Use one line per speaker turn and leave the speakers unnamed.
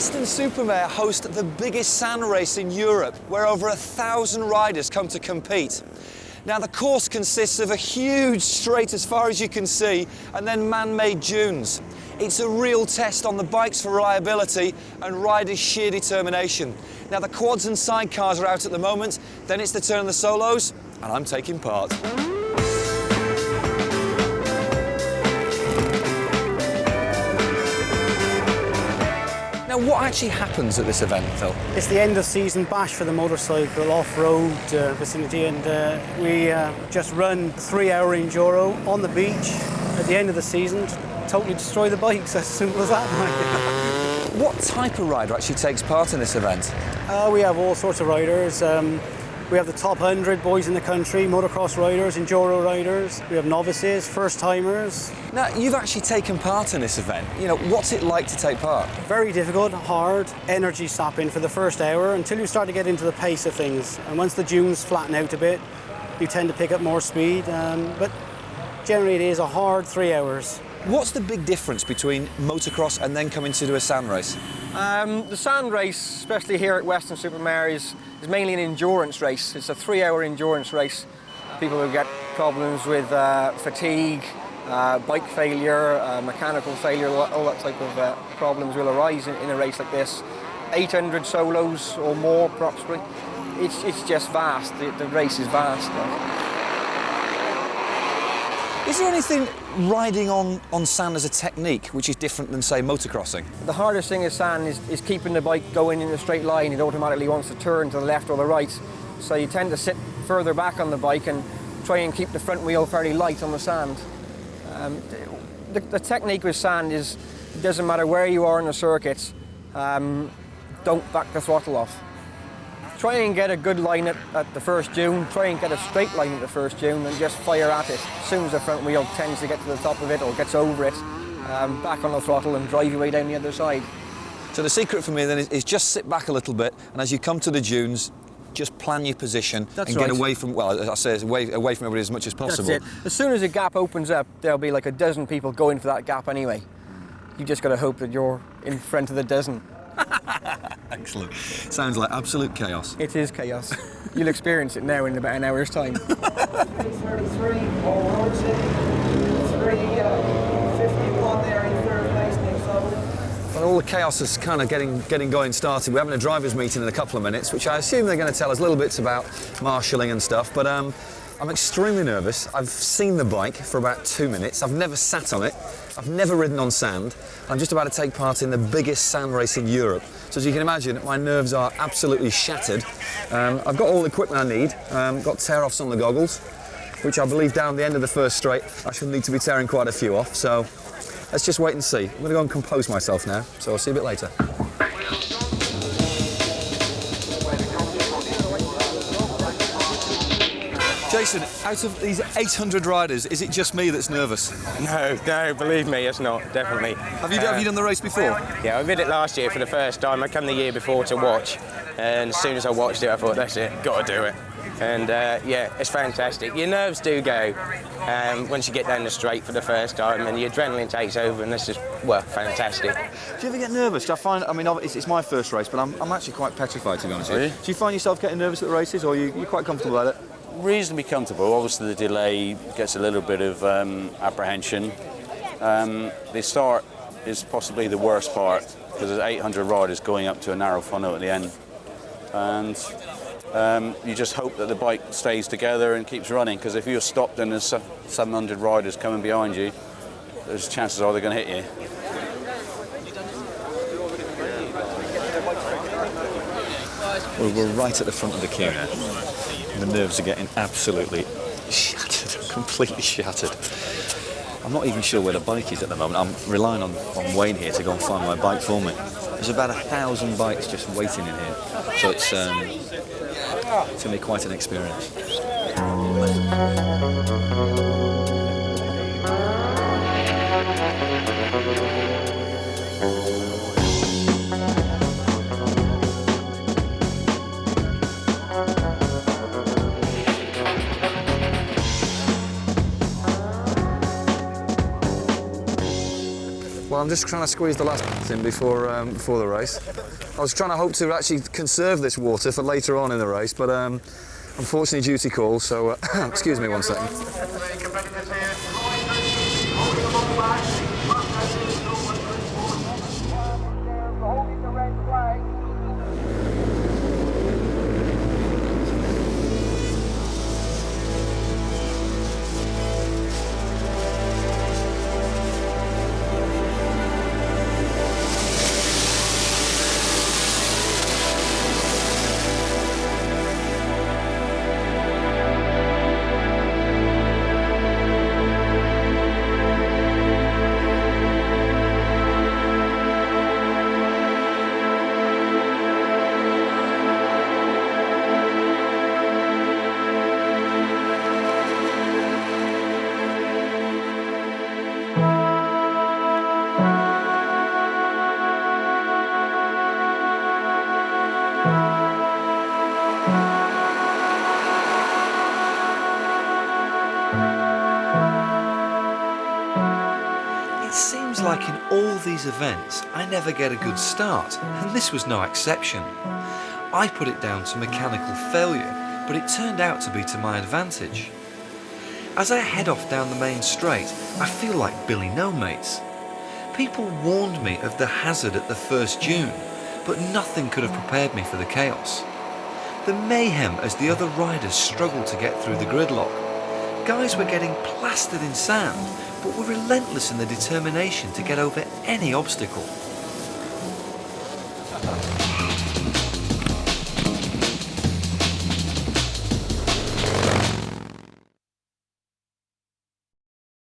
Weston-super-Mare host the biggest sand race in Europe, where over 1,000 riders come to compete. Now, the course consists of a huge straight as far as you can see, and then man-made dunes. It's a real test on the bikes for reliability and riders' sheer determination. Now, the quads and sidecars are out at the moment, then it's the turn of the solos, and I'm taking part. Now, what actually happens at this event, Phil?
It's the end of season bash for the motorcycle off-road vicinity, and we just run 3-hour enduro on the beach at the end of the season to totally destroy the bikes. As simple as that.
What type of rider actually takes part in this event?
We have all sorts of riders. We have the top 100 boys in the country, motocross riders, enduro riders. We have novices, first-timers.
Now, you've actually taken part in this event. You know, what's it like to take part?
Very difficult, hard, energy sapping for the first hour until you start to get into the pace of things. And once the dunes flatten out a bit, you tend to pick up more speed. But generally, it is a hard 3 hours.
What's the big difference between motocross and then coming to do a sand race?
The sand race, especially here at Weston-super-Mare, is mainly an endurance race. It's a 3-hour endurance race. People will get problems with fatigue, bike failure, mechanical failure, all that type of problems will arise in a race like this. 800 solos or more, approximately. It's just vast. The race is vast.
Is there anything riding on sand as a technique which is different than, say, motocrossing?
The hardest thing is sand is keeping the bike going in a straight line. It automatically wants to turn to the left or the right. So you tend to sit further back on the bike and try and keep the front wheel fairly light on the sand. The technique with sand is, it doesn't matter where you are in the circuit, don't back the throttle off. Try and get a good line at the first dune, try and get a straight line at the first dune and just fire at it. As soon as the front wheel tends to get to the top of it or gets over it, back on the throttle and drive your way down the other side.
So the secret for me then is just sit back a little bit, and as you come to the dunes, just plan your position and get away from, well, I say away from everybody as much as possible.
That's it. As soon as a gap opens up, there'll be like a dozen people going for that gap anyway. You just got to hope that you're in front of the dozen.
Excellent. Sounds like absolute chaos.
It is chaos. You'll experience it now in about an hour's time.
33, all roads in. 51 there in third place,
Well, all the chaos is kind of getting going started. We're having a drivers' meeting in a couple of minutes, which I assume they're going to tell us little bits about marshalling and stuff, but I'm extremely nervous. I've seen the bike for about 2 minutes. I've never sat on it. I've never ridden on sand. I'm just about to take part in the biggest sand race in Europe. So as you can imagine, my nerves are absolutely shattered. I've got all the equipment I need. Got tear-offs on the goggles, which I believe down the end of the first straight, I should need to be tearing quite a few off. So let's just wait and see. I'm going to go and compose myself now, so I'll see you a bit later. Jason, out of these 800 riders, is it just me that's nervous?
No, believe me, it's not, definitely.
Have you done the race before?
Yeah, I did it last year for the first time. I came the year before to watch, and as soon as I watched it, I thought, that's it, got to do it. And yeah, it's fantastic. Your nerves do go once you get down the straight for the first time, and the adrenaline takes over, and this is, well, fantastic.
Do you ever get nervous? I mean, it's my first race, but I'm actually quite petrified, to be honest with you.
Really?
Do you find yourself getting nervous at the races, or you're quite comfortable at it?
Reasonably comfortable. Obviously the delay gets a little bit of apprehension. The start is possibly the worst part because there's 800 riders going up to a narrow funnel at the end, and you just hope that the bike stays together and keeps running, because if you're stopped and there's 700 riders coming behind you, there's chances are they're going to hit you.
Well, we're right at the front of the queue now. The nerves are getting absolutely shattered, completely shattered. I'm not even sure where the bike is at the moment. I'm relying on Wayne here to go and find my bike for me. There's about 1,000 bikes just waiting in here, so it's going to be quite an experience. Well, I'm just trying to squeeze the last bit in before the race. I was trying to hope to actually conserve this water for later on in the race, but unfortunately duty calls, so excuse me one second.
It seems like in all these events I never get a good start, and this was no exception. I put it down to mechanical failure, but it turned out to be to my advantage. As I head off down the main straight, I feel like Billy No Mates. People warned me of the hazard at the first dune, but nothing could have prepared me for the chaos. The mayhem as the other riders struggled to get through the gridlock. Guys were getting plastered in sand, but were relentless in their determination to get over any obstacle.